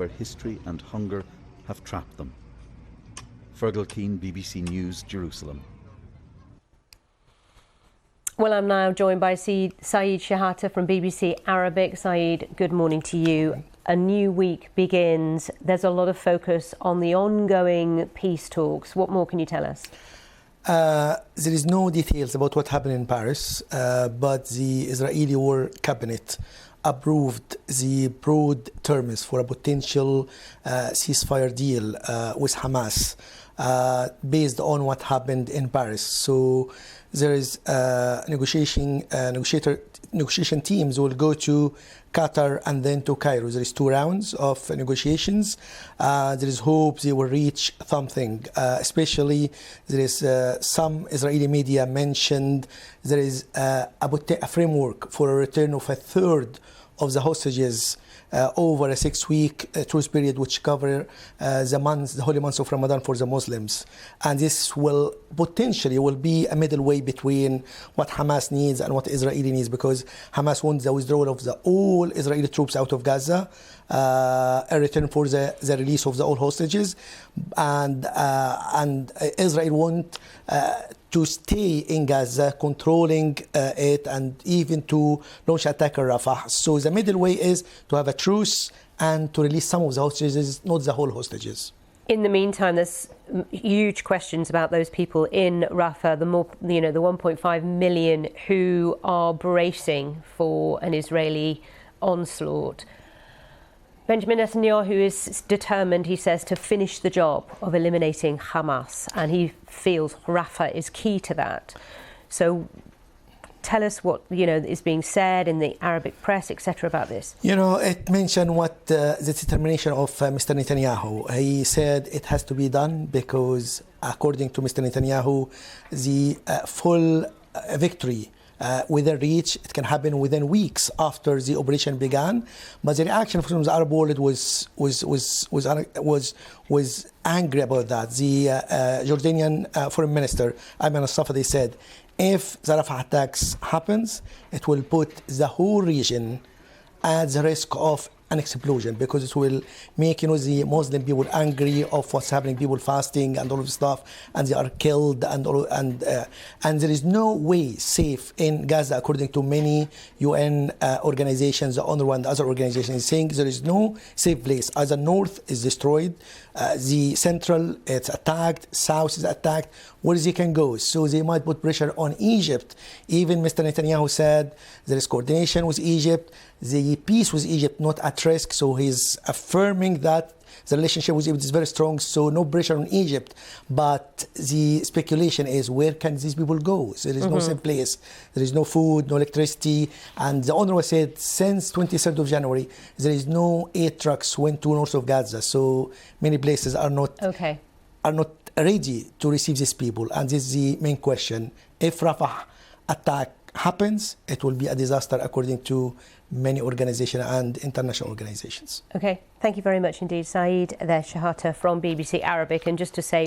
where history and hunger have trapped them. Fergal Keane, BBC News, Jerusalem. Well, I'm now joined by Saeed Shehata from BBC Arabic. Saeed, good morning to you. A new week begins. There's a lot of focus on the ongoing peace talks. What more can you tell us? There is no details about what happened in Paris, but the Israeli War Cabinet approved the broad terms for a potential ceasefire deal with Hamas based on what happened in Paris. So there is negotiation teams will go to Qatar and then to Cairo. There is 2 rounds of negotiations. There is hope they will reach something. Especially there is some Israeli media mentioned there is a framework for a return of a third of the hostages over a 6-week truce period, which cover the holy months of Ramadan for the Muslims. And this will potentially be a middle way between what Hamas needs and what Israeli needs, because Hamas wants the withdrawal of all Israeli troops out of Gaza, a return for the release of all hostages, and Israel want to stay in Gaza, controlling it, and even to launch attack on Rafah. So the middle way is to have a truce and to release some of the hostages, not the whole hostages. In the meantime, there's huge questions about those people in Rafah, the 1.5 million who are bracing for an Israeli onslaught. Benjamin Netanyahu is determined, he says, to finish the job of eliminating Hamas, and he feels Rafah is key to that. So tell us what is being said in the Arabic press, etc., about this. It mentioned what the determination of Mr. Netanyahu. He said it has to be done because, according to Mr. Netanyahu, the full victory within reach, it can happen within weeks after the operation began. But the reaction from the Arab world was angry about that. The Jordanian Foreign Minister Ayman al-Safadi said, if the Rafah attacks happens, it will put the whole region at the risk of an explosion, because it will make the Muslim people angry of what's happening, people fasting and all of the stuff, and they are killed, and there is no way safe in Gaza, according to many UN organizations, the UNRWA and other organizations, saying there is no safe place. As the north is destroyed, the central it's attacked, south is attacked, where they can go. So they might put pressure on Egypt. Even Mr. Netanyahu said there is coordination with Egypt, the peace with Egypt not at risk, so he's affirming that the relationship with Egypt is very strong, so no pressure on Egypt. But the speculation is, where can these people go? So there is no safe place. There is no food, no electricity. And the UNRWA said since 23rd of January, there is no aid trucks went to north of Gaza. So many places are not ready to receive these people. And this is the main question. If Rafah attack happens, it will be a disaster, according to many organizations and international organizations. Okay, thank you very much indeed, Saeed Shehata from BBC Arabic. And just to say,